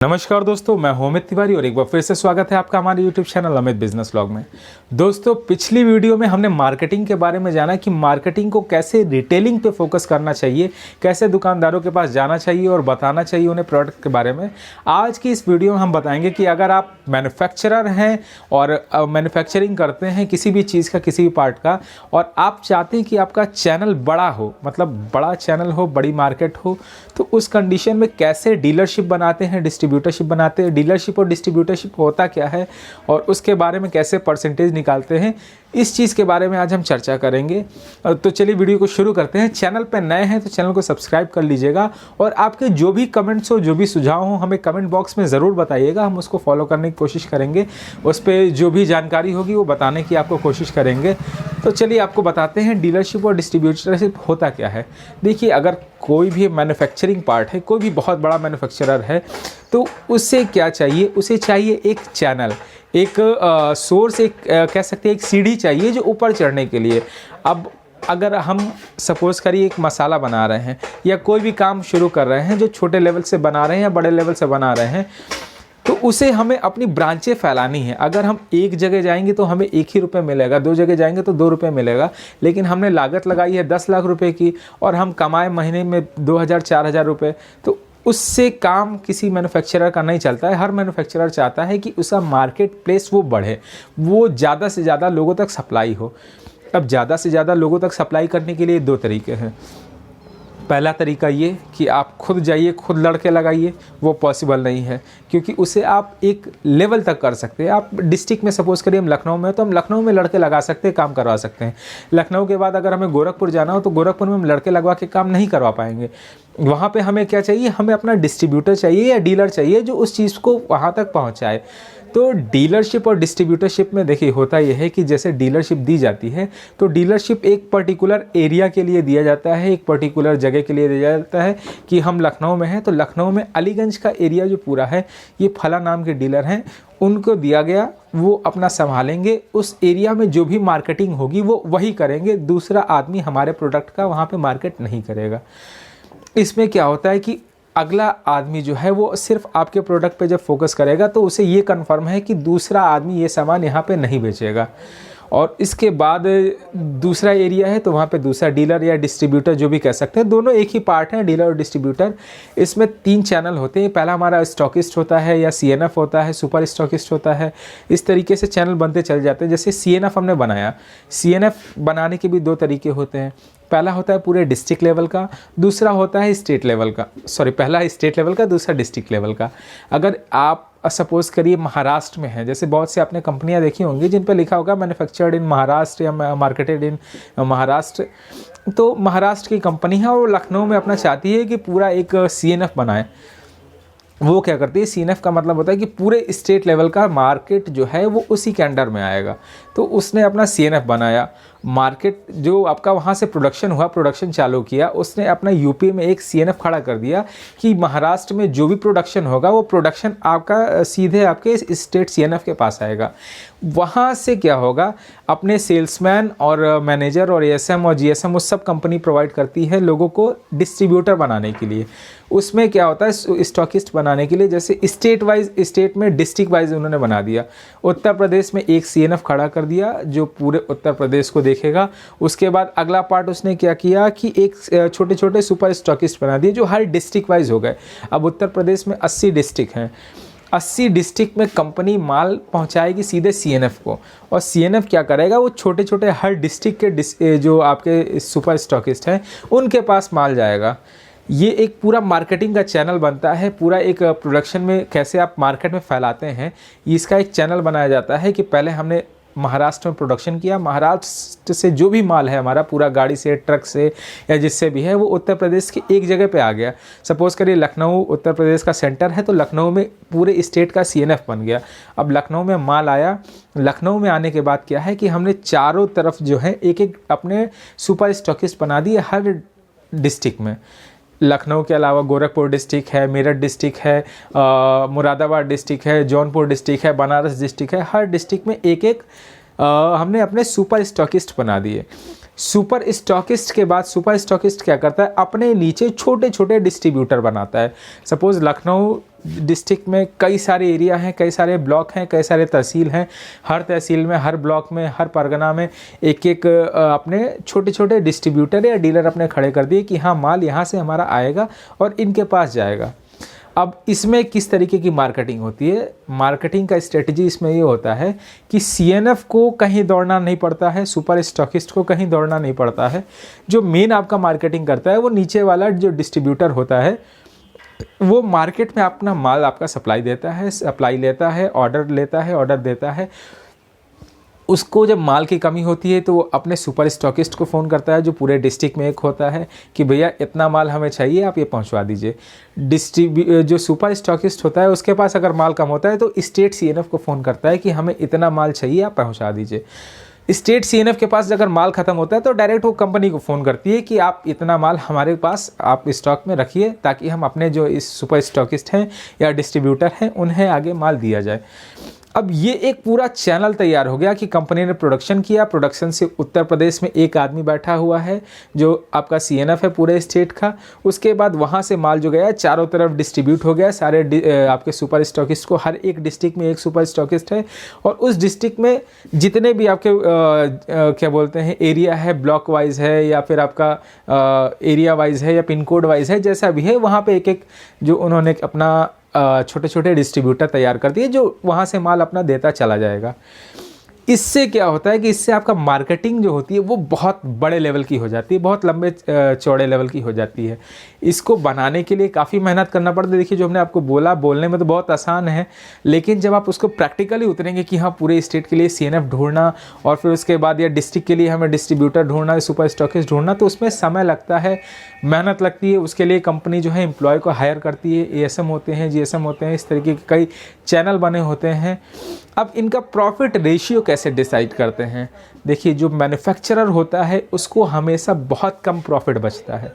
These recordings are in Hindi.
नमस्कार दोस्तों, मैं हूं अमित तिवारी और एक बार फिर से स्वागत है आपका हमारे YouTube channel Amit business vlog में। दोस्तों, पिछली वीडियो में हमने मार्केटिंग के बारे में जाना कि मार्केटिंग को कैसे रिटेलिंग पे फोकस करना चाहिए, कैसे दुकानदारों के पास जाना चाहिए और बताना चाहिए उन्हें प्रोडक्ट के बारे में। आज की इस वीडियो में हम बताएंगे कि अगर आप मैन्युफैक्चरर हैं और मैन्युफैक्चरिंग करते हैं किसी भी चीज़ का, किसी भी पार्ट का, और आप चाहते हैं कि आपका चैनल बड़ा हो, मतलब बड़ा चैनल हो, बड़ी मार्केट हो, तो उस कंडीशन में कैसे डीलरशिप बनाते हैं, डिस्ट्रीब्यूटरशिप बनाते हैं। डीलरशिप और डिस्ट्रीब्यूटरशिप होता क्या है और उसके बारे में कैसे परसेंटेज निकालते हैं, इस चीज़ के बारे में आज हम चर्चा करेंगे। तो चलिए वीडियो को शुरू करते हैं। चैनल पर नए हैं तो चैनल को सब्सक्राइब कर लीजिएगा और आपके जो भी कमेंट्स हो, जो भी सुझाव हो, हमें कमेंट बॉक्स में ज़रूर बताइएगा। हम उसको फॉलो करने की कोशिश करेंगे, उस पर जो भी जानकारी होगी वो बताने की आपको कोशिश करेंगे। तो चलिए आपको बताते हैं डीलरशिप और डिस्ट्रीब्यूटरशिप होता क्या है। देखिए, अगर कोई भी मैन्युफैक्चरिंग पार्ट है, कोई भी बहुत बड़ा मैन्युफैक्चरर है, तो उससे क्या चाहिए? उसे चाहिए एक चैनल, एक सोर्स, एक कह सकते हैं एक सीढ़ी चाहिए जो ऊपर चढ़ने के लिए। अब अगर हम सपोज़ करिए एक मसाला बना रहे हैं या कोई भी काम शुरू कर रहे हैं जो छोटे लेवल से बना रहे हैं या बड़े लेवल से बना रहे हैं, तो उसे हमें अपनी ब्रांचें फैलानी है। अगर हम एक जगह जाएंगे तो हमें एक ही रुपये मिलेगा, दो जगह जाएंगे तो 2 रुपये मिलेगा, लेकिन हमने लागत लगाई है 10 लाख रुपए की और हम कमाए महीने में 2000-4000 रुपये, तो उससे काम किसी मैन्युफैक्चरर का नहीं चलता है। हर मैन्युफैक्चरर चाहता है कि उसका मार्केट प्लेस वो बढ़े, वो ज़्यादा से ज़्यादा लोगों तक सप्लाई हो। अब ज़्यादा से ज़्यादा लोगों तक सप्लाई करने के लिए 2 तरीके हैं। पहला तरीका ये कि आप खुद जाइए, खुद लड़के लगाइए, वो पॉसिबल नहीं है, क्योंकि उसे आप एक लेवल तक कर सकते हैं। आप डिस्ट्रिक्ट में, सपोज़ करिए हम लखनऊ में, तो हम लखनऊ में लड़के लगा सकते हैं, काम करवा सकते हैं। लखनऊ के बाद अगर हमें गोरखपुर जाना हो तो गोरखपुर में हम लड़के लगवा के काम नहीं करवा पाएंगे। वहाँ पे हमें क्या चाहिए? हमें अपना डिस्ट्रीब्यूटर चाहिए या डीलर चाहिए जो उस चीज़ को वहाँ तक पहुँचाए। तो डीलरशिप और डिस्ट्रीब्यूटरशिप में देखिए होता यह है कि जैसे डीलरशिप दी जाती है तो डीलरशिप एक पर्टिकुलर एरिया के लिए दिया जाता है, एक पर्टिकुलर जगह के लिए दिया जाता है। कि हम लखनऊ में हैं तो लखनऊ में अलीगंज का एरिया जो पूरा है, ये फला नाम के डीलर हैं, उनको दिया गया, वो अपना संभालेंगे। उस एरिया में जो भी मार्केटिंग होगी वो वही करेंगे, दूसरा आदमी हमारे प्रोडक्ट का वहाँ पर मार्केट नहीं करेगा। इसमें क्या होता है कि अगला आदमी जो है वो सिर्फ आपके प्रोडक्ट पे जब फोकस करेगा तो उसे ये कंफर्म है कि दूसरा आदमी ये सामान यहाँ पे नहीं बेचेगा। और इसके बाद दूसरा एरिया है तो वहाँ पे दूसरा डीलर या डिस्ट्रीब्यूटर, जो भी कह सकते हैं, दोनों एक ही पार्ट हैं, डीलर और डिस्ट्रीब्यूटर। इसमें 3 चैनल होते हैं। पहला हमारा स्टॉकिस्ट होता है या CNF होता है, सुपर स्टॉकिस्ट होता है। इस तरीके से चैनल बनते चल जाते हैं। जैसे CNF हमने बनाया, CNF बनाने के भी 2 तरीके होते हैं। पहला होता है पूरे डिस्ट्रिक्ट लेवल का, दूसरा होता है स्टेट लेवल का। पहला स्टेट लेवल का, दूसरा डिस्ट्रिक्ट लेवल का। अगर आप सपोज़ करिए महाराष्ट्र में है, जैसे बहुत से आपने कंपनियां देखी होंगी जिन पर लिखा होगा मैन्युफैक्चर्ड इन महाराष्ट्र या मार्केटेड इन महाराष्ट्र, तो महाराष्ट्र की कंपनी है और लखनऊ में अपना चाहती है कि पूरा एक CNF बनाए। वो क्या करती है? CNF का मतलब होता है कि पूरे स्टेट लेवल का मार्केट जो है वो उसी के अंडर में आएगा। तो उसने अपना CNF बनाया, मार्केट जो आपका वहाँ से प्रोडक्शन हुआ, प्रोडक्शन चालू किया, उसने अपना यूपी में एक CNF खड़ा कर दिया कि महाराष्ट्र में जो भी प्रोडक्शन होगा वो प्रोडक्शन आपका सीधे आपके स्टेट CNF के पास आएगा। वहाँ से क्या होगा? अपने सेल्समैन और मैनेजर और ASM और GSM, वो सब कंपनी प्रोवाइड करती है लोगों को डिस्ट्रीब्यूटर बनाने के लिए। उसमें क्या होता है? स्टॉकिस्ट बनाने के लिए, जैसे स्टेट वाइज, स्टेट में डिस्ट्रिक्ट वाइज उन्होंने बना दिया। उत्तर प्रदेश में एक CNF खड़ा कर दिया जो पूरे उत्तर प्रदेश को देखेगा। उसके बाद अगला पार्ट उसने क्या किया कि एक छोटे छोटे सुपर स्टॉकिस्ट बना दिए जो हर डिस्ट्रिक्ट वाइज हो गए। अब उत्तर प्रदेश में 80 डिस्ट्रिक्ट हैं, 80 डिस्ट्रिक्ट में कंपनी माल पहुंचाएगी सीधे CNF को, और CNF क्या करेगा? वो छोटे छोटे हर डिस्ट्रिक्ट के जो आपके सुपर स्टॉकिस्ट हैं उनके पास माल जाएगा। ये एक पूरा मार्केटिंग का चैनल बनता है। पूरा एक प्रोडक्शन में कैसे आप मार्केट में फैलाते हैं, इसका एक चैनल बनाया जाता है। कि पहले हमने महाराष्ट्र में प्रोडक्शन किया, महाराष्ट्र से जो भी माल है हमारा, पूरा गाड़ी से, ट्रक से या जिससे भी है, वो उत्तर प्रदेश की एक जगह पे आ गया। सपोज़ करिए लखनऊ उत्तर प्रदेश का सेंटर है तो लखनऊ में पूरे स्टेट का CNF बन गया। अब लखनऊ में माल आया, लखनऊ में आने के बाद क्या है कि हमने चारों तरफ जो है एक एक अपने सुपर स्टॉकिस्ट बना दिए हर डिस्ट्रिक्ट में। लखनऊ के अलावा गोरखपुर डिस्ट्रिक्ट है, मेरठ डिस्ट्रिक्ट है, मुरादाबाद डिस्ट्रिक्ट है, जौनपुर डिस्ट्रिक्ट है, बनारस डिस्ट्रिक्ट है। हर डिस्ट्रिक्ट में एक एक हमने अपने सुपर स्टॉकिस्ट बना दिए। सुपर स्टॉकिस्ट के बाद सुपर स्टॉकिस्ट क्या करता है? अपने नीचे छोटे छोटे डिस्ट्रीब्यूटर बनाता है। सपोज़ लखनऊ डिस्ट्रिक्ट में कई सारे एरिया हैं, कई सारे ब्लॉक हैं, कई सारे तहसील हैं। हर तहसील में, हर ब्लॉक में, हर परगना में एक एक अपने छोटे छोटे डिस्ट्रीब्यूटर या डीलर अपने खड़े कर दिए कि हाँ माल यहाँ से हमारा आएगा और इनके पास जाएगा। अब इसमें किस तरीके की मार्केटिंग होती है? मार्केटिंग का स्ट्रेटजी इसमें ये होता है कि सीएनएफ को कहीं दौड़ना नहीं पड़ता है, सुपर स्टॉकिस्ट को कहीं दौड़ना नहीं पड़ता है। जो मेन आपका मार्केटिंग करता है वो नीचे वाला जो डिस्ट्रीब्यूटर होता है, वो मार्केट में अपना माल आपका सप्लाई देता है, सप्लाई लेता है, ऑर्डर लेता है, ऑर्डर देता है। उसको जब माल की कमी होती है तो वो अपने सुपर स्टॉकिस्ट को फ़ोन करता है, जो पूरे डिस्ट्रिक्ट में एक होता है, कि भैया इतना माल हमें चाहिए, आप ये पहुंचवा दीजिए। जो सुपर स्टॉकिस्ट होता है उसके पास अगर माल कम होता है तो स्टेट सीएनएफ को फ़ोन करता है कि हमें इतना माल चाहिए, आप पहुंचा दीजिए। स्टेट सीएनएफ के पास अगर माल ख़त्म होता है तो डायरेक्ट वो कंपनी को फ़ोन करती है कि आप इतना माल हमारे पास आप स्टॉक में रखिए, ताकि हम अपने जो इस सुपर स्टॉकिस्ट हैं या डिस्ट्रीब्यूटर हैं उन्हें आगे माल दिया जाए। अब ये एक पूरा चैनल तैयार हो गया कि कंपनी ने प्रोडक्शन किया, प्रोडक्शन से उत्तर प्रदेश में एक आदमी बैठा हुआ है जो आपका सीएनएफ है पूरे स्टेट का। उसके बाद वहाँ से माल जो गया चारों तरफ डिस्ट्रीब्यूट हो गया, सारे आपके सुपर स्टॉकिस्ट को, हर एक डिस्ट्रिक्ट में एक सुपर स्टॉकिस्ट है और उस डिस्ट्रिक्ट में जितने भी आपके क्या बोलते हैं एरिया है, ब्लॉक वाइज है या फिर आपका एरिया वाइज है या पिन कोड वाइज है, जैसा भी है वहाँ पर एक एक जो उन्होंने अपना छोटे छोटे डिस्ट्रीब्यूटर तैयार कर दिए जो वहाँ से माल अपना देता चला जाएगा। इससे क्या होता है कि इससे आपका मार्केटिंग जो होती है वो बहुत बड़े लेवल की हो जाती है, बहुत लंबे चौड़े लेवल की हो जाती है। इसको बनाने के लिए काफ़ी मेहनत करना पड़ता है। देखिए जो हमने आपको बोला, बोलने में तो बहुत आसान है, लेकिन जब आप उसको प्रैक्टिकली उतरेंगे कि हाँ पूरे स्टेट के लिए सीएनएफ ढूंढना और फिर उसके बाद या डिस्ट्रिक्ट के लिए हमें डिस्ट्रीब्यूटर ढूंढना, सुपर स्टॉकिस्ट ढूंढना, तो उसमें समय लगता है, मेहनत लगती है। उसके लिए कंपनी जो है एम्प्लॉय को हायर करती है, एएसएम होते हैं, जीएसएम होते हैं, इस तरीके के कई चैनल बने होते हैं। अब इनका प्रॉफिट रेशियो कैसे डिसाइड करते हैं? देखिए जो मैन्युफैक्चरर होता है उसको हमेशा बहुत कम प्रॉफिट बचता है।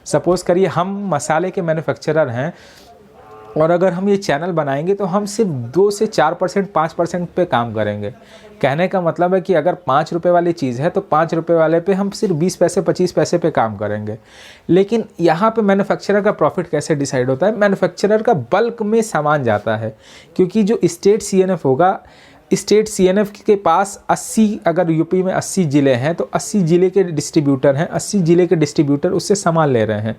सपोज़ करिए हम मसाले के मैन्युफैक्चरर हैं और अगर हम ये चैनल बनाएंगे तो हम सिर्फ 2 से 4%, 5% पे काम करेंगे। कहने का मतलब है कि अगर 5 रुपये वाली चीज़ है तो 5 रुपये वाले पे हम सिर्फ 20 पैसे 25 पैसे पे काम करेंगे। लेकिन यहाँ पे मैन्युफैक्चरर का प्रॉफिट कैसे डिसाइड होता है? मैन्युफैक्चरर का बल्क में सामान जाता है, क्योंकि जो स्टेट सीएनएफ होगा, स्टेट सीएनएफ के पास 80, अगर यूपी में 80 ज़िले हैं तो 80 ज़िले के डिस्ट्रीब्यूटर हैं, 80 ज़िले के डिस्ट्रीब्यूटर उससे सामान ले रहे हैं।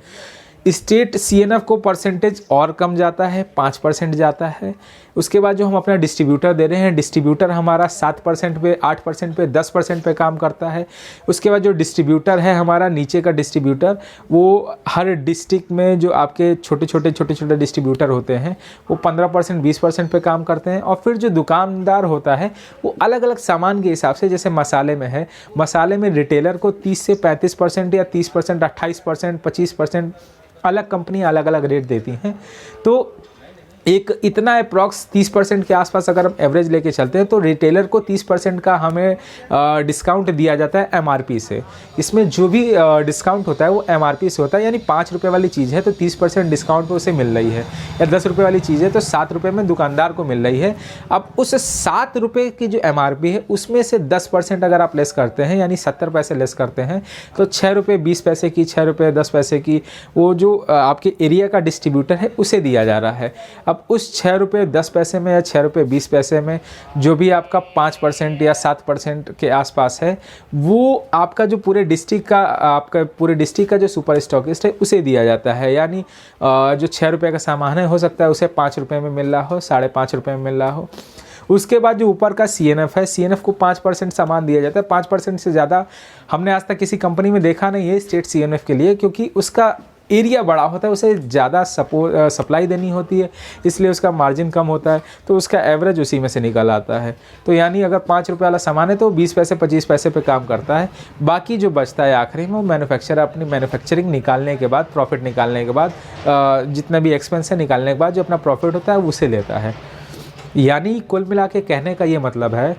स्टेट सीएनएफ को परसेंटेज और कम जाता है, 5% जाता है। उसके बाद जो हम अपना डिस्ट्रीब्यूटर दे रहे हैं, डिस्ट्रीब्यूटर हमारा 7% पे, 8% पे, 10% पे काम करता है। उसके बाद जो डिस्ट्रीब्यूटर है हमारा नीचे का डिस्ट्रीब्यूटर, वो हर डिस्ट्रिक्ट में जो आपके छोटे छोटे डिस्ट्रीब्यूटर होते हैं वो 15%, 20% पे काम करते हैं। और फिर जो दुकानदार होता है वो अलग अलग सामान के हिसाब से, जैसे मसाले में है, मसाले में रिटेलर को 30 से 35% या 30%, 28%, 25%, अलग कंपनी अलग अलग रेट देती हैं। तो एक इतना अप्रॉक्स 30% के आसपास अगर हम एवरेज लेके चलते हैं तो रिटेलर को 30% का हमें डिस्काउंट दिया जाता है एमआरपी से। इसमें जो भी डिस्काउंट होता है वो एमआरपी से होता है, यानी 5 रुपये वाली चीज़ है तो 30% डिस्काउंट पे उसे मिल रही है, या 10 रुपये वाली चीज़ है तो 7 रुपये में दुकानदार को मिल रही है। अब उस 7 रुपये की जो एमआरपी है उसमें से 10% अगर आप लेस करते हैं, यानी 70 पैसे लेस करते हैं, तो 6 रुपये 20 पैसे की, 6 रुपये 10 पैसे की वो जो आपके एरिया का डिस्ट्रीब्यूटर है उसे दिया जा रहा है। अब उस 6 रुपये 10 पैसे में या 6 रुपये 20 पैसे में जो भी आपका 5% या 7% के आसपास है, वो आपका जो पूरे डिस्ट्रिक्ट का, आपका पूरे डिस्ट्रिक्ट का जो सुपर स्टॉकिस्ट है उसे दिया जाता है। यानी जो 6 रुपये का सामान है हो सकता है उसे 5 रुपये में मिल रहा हो, 5.5 रुपये में मिल रहा हो। उसके बाद जो ऊपर का सीएनएफ है, सीएनएफ को 5% सामान दिया जाता है। 5% से ज़्यादा हमने आज तक किसी कंपनी में देखा नहीं है स्टेट सीएनएफ के लिए, क्योंकि उसका एरिया बड़ा होता है, उसे ज़्यादा सप्लाई देनी होती है, इसलिए उसका मार्जिन कम होता है, तो उसका एवरेज उसी में से निकल आता है। तो यानी अगर 5 रुपये वाला सामान है तो 20 पैसे 25 पैसे पे काम करता है। बाकी जो बचता है आखिरी में वो मैन्युफैक्चरर अपनी मैन्युफैक्चरिंग निकालने के बाद, प्रॉफिट निकालने के बाद, जितना भी एक्सपेंस है निकालने के बाद जो अपना प्रॉफिट होता है उसे लेता है। यानी कुल मिला के कहने का ये मतलब है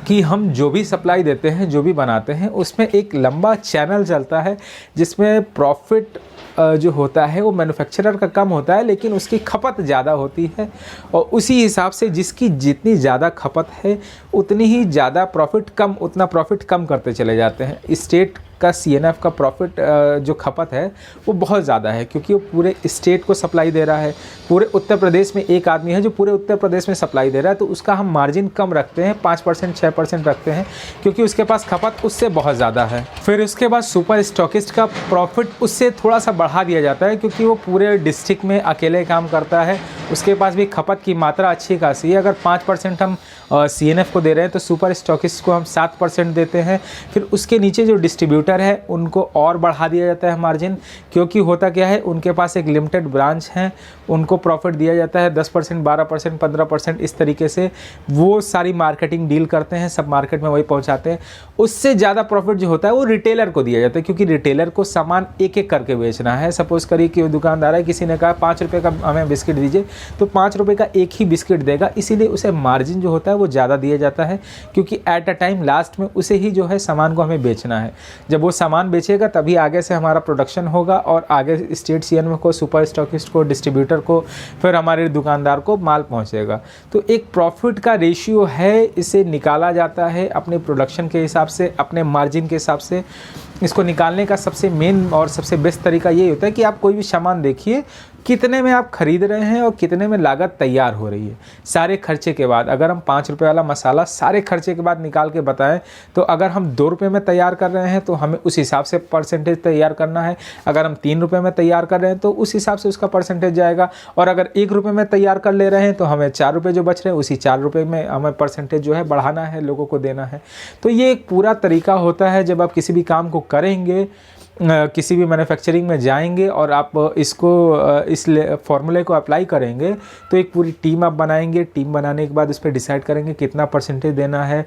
कि हम जो भी सप्लाई देते हैं, जो भी बनाते हैं, उसमें एक लंबा चैनल चलता है जिसमें प्रॉफिट जो होता है वो मैन्युफैक्चरर का कम होता है, लेकिन उसकी खपत ज़्यादा होती है और उसी हिसाब से जिसकी जितनी ज़्यादा खपत है उतनी ही ज़्यादा प्रॉफिट कम, उतना प्रॉफिट कम करते चले जाते हैं। स्टेट का CNF का प्रॉफिट जो खपत है वो बहुत ज़्यादा है, क्योंकि वो पूरे स्टेट को सप्लाई दे रहा है। पूरे उत्तर प्रदेश में एक आदमी है जो पूरे उत्तर प्रदेश में सप्लाई दे रहा है, तो उसका हम मार्जिन कम रखते हैं, 5% 6% रखते हैं, क्योंकि उसके पास खपत उससे बहुत ज़्यादा है। फिर उसके बाद सुपर स्टॉकिस्ट का प्रॉफिट उससे थोड़ा सा बढ़ा दिया जाता है, क्योंकि वो पूरे डिस्ट्रिक्ट में अकेले काम करता है, उसके पास भी खपत की मात्रा अच्छी खासी है। अगर 5% हम CNF को दे रहे हैं तो सुपर स्टॉकिस्ट को हम 7% देते हैं। फिर उसके नीचे जो डिस्ट्रीब्यूटर है उनको और बढ़ा दिया जाता है मार्जिन, क्योंकि होता क्या है, उनके पास एक लिमिटेड ब्रांच है, उनको प्रॉफिट दिया जाता है 10%, 12%, 15%, इस तरीके से वो सारी मार्केटिंग डील करते हैं, सब मार्केट में वही पहुंचाते हैं। उससे ज़्यादा प्रॉफिट जो होता है वो रिटेलर को दिया जाता है, क्योंकि रिटेलर को सामान एक एक करके बेचना है। सपोज़ करिए कि दुकानदार है, किसी ने कहा 5 रुपये का हमें बिस्किट दीजिए, तो 5 रुपये का एक ही बिस्किट देगा, इसीलिए उसे मार्जिन जो होता है वो ज़्यादा दिया जाता है, क्योंकि एट अ टाइम लास्ट में उसे ही जो है सामान को हमें बेचना है। जब वो सामान बेचेगा तभी आगे से हमारा प्रोडक्शन होगा और आगे स्टेट CNF को, सुपर स्टॉकिस्ट को, डिस्ट्रीब्यूटर को, फिर हमारे दुकानदार को माल पहुंचेगा। तो एक प्रॉफिट का रेशियो है, इसे निकाला जाता है अपने प्रोडक्शन के हिसाब से, अपने मार्जिन के हिसाब से। इसको निकालने का सबसे मेन और सबसे बेस्ट तरीका ये होता है कि आप कोई भी सामान देखिए, कितने में आप खरीद रहे हैं और कितने में लागत तैयार हो रही है, सारे खर्चे के बाद। अगर हम 5 रुपये वाला मसाला सारे खर्चे के बाद निकाल के बताएं, तो अगर हम 2 रुपये में तैयार कर रहे हैं तो हमें उस हिसाब से परसेंटेज तैयार करना है। अगर हम 3 रुपये में तैयार कर रहे हैं तो उस हिसाब से उसका परसेंटेज जाएगा, और अगर 1 रुपये में तैयार कर ले रहे हैं तो हमें 4 रुपये जो बच रहे हैं उसी 4 रुपये में हमें परसेंटेज जो है बढ़ाना है, लोगों को देना है। तो ये एक पूरा तरीका होता है। जब आप किसी भी काम को करेंगे, किसी भी मैन्युफैक्चरिंग में जाएंगे और आप इस फॉर्मूले को अप्लाई करेंगे, तो एक पूरी टीम आप बनाएंगे। टीम बनाने के बाद उस पर डिसाइड करेंगे कितना परसेंटेज देना है,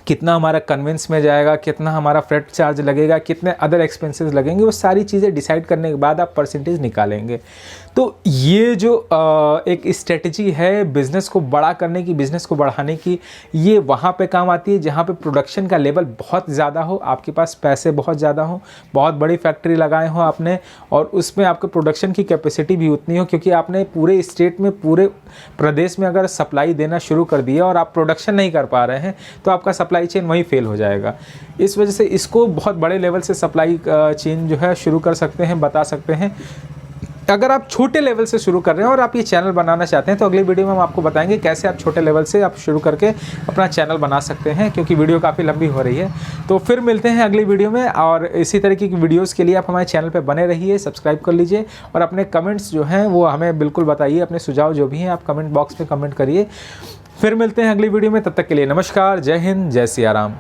कितना हमारा कन्वेंस में जाएगा, कितना हमारा फ्रेट चार्ज लगेगा, कितने अदर एक्सपेंसेस लगेंगे, वो सारी चीज़ें डिसाइड करने के बाद आप परसेंटेज निकालेंगे। तो ये जो एक स्ट्रेटजी है बिज़नेस को बड़ा करने की, बिज़नेस को बढ़ाने की, ये वहाँ पे काम आती है जहाँ पे प्रोडक्शन का लेवल बहुत ज़्यादा हो, आपके पास पैसे बहुत ज़्यादा हो, बहुत बड़ी फैक्ट्री लगाए हो आपने, और उसमें आपके प्रोडक्शन की कैपेसिटी भी उतनी हो, क्योंकि आपने पूरे स्टेट में, पूरे प्रदेश में अगर सप्लाई देना शुरू कर दिया और आप प्रोडक्शन नहीं कर पा रहे हैं, तो आपका सप्लाई चेन वहीं फेल हो जाएगा। इस वजह से इसको बहुत बड़े लेवल से सप्लाई चेन जो है शुरू कर सकते हैं, बता सकते हैं। अगर आप छोटे लेवल से शुरू कर रहे हैं और आप ये चैनल बनाना चाहते हैं, तो अगली वीडियो में हम आपको बताएंगे कैसे आप छोटे लेवल से आप शुरू करके अपना चैनल बना सकते हैं, क्योंकि वीडियो काफ़ी लंबी हो रही है। तो फिर मिलते हैं अगली वीडियो में, और इसी तरीके की वीडियोस के लिए आप हमारे चैनल पे बने रहिए, सब्सक्राइब कर लीजिए, और अपने कमेंट्स जो हैं वो हमें बिल्कुल बताइए, अपने सुझाव जो भी हैं आप कमेंट बॉक्स में कमेंट करिए। फिर मिलते हैं अगली वीडियो में, तब तक के लिए नमस्कार, जय हिंद, जय सिया राम।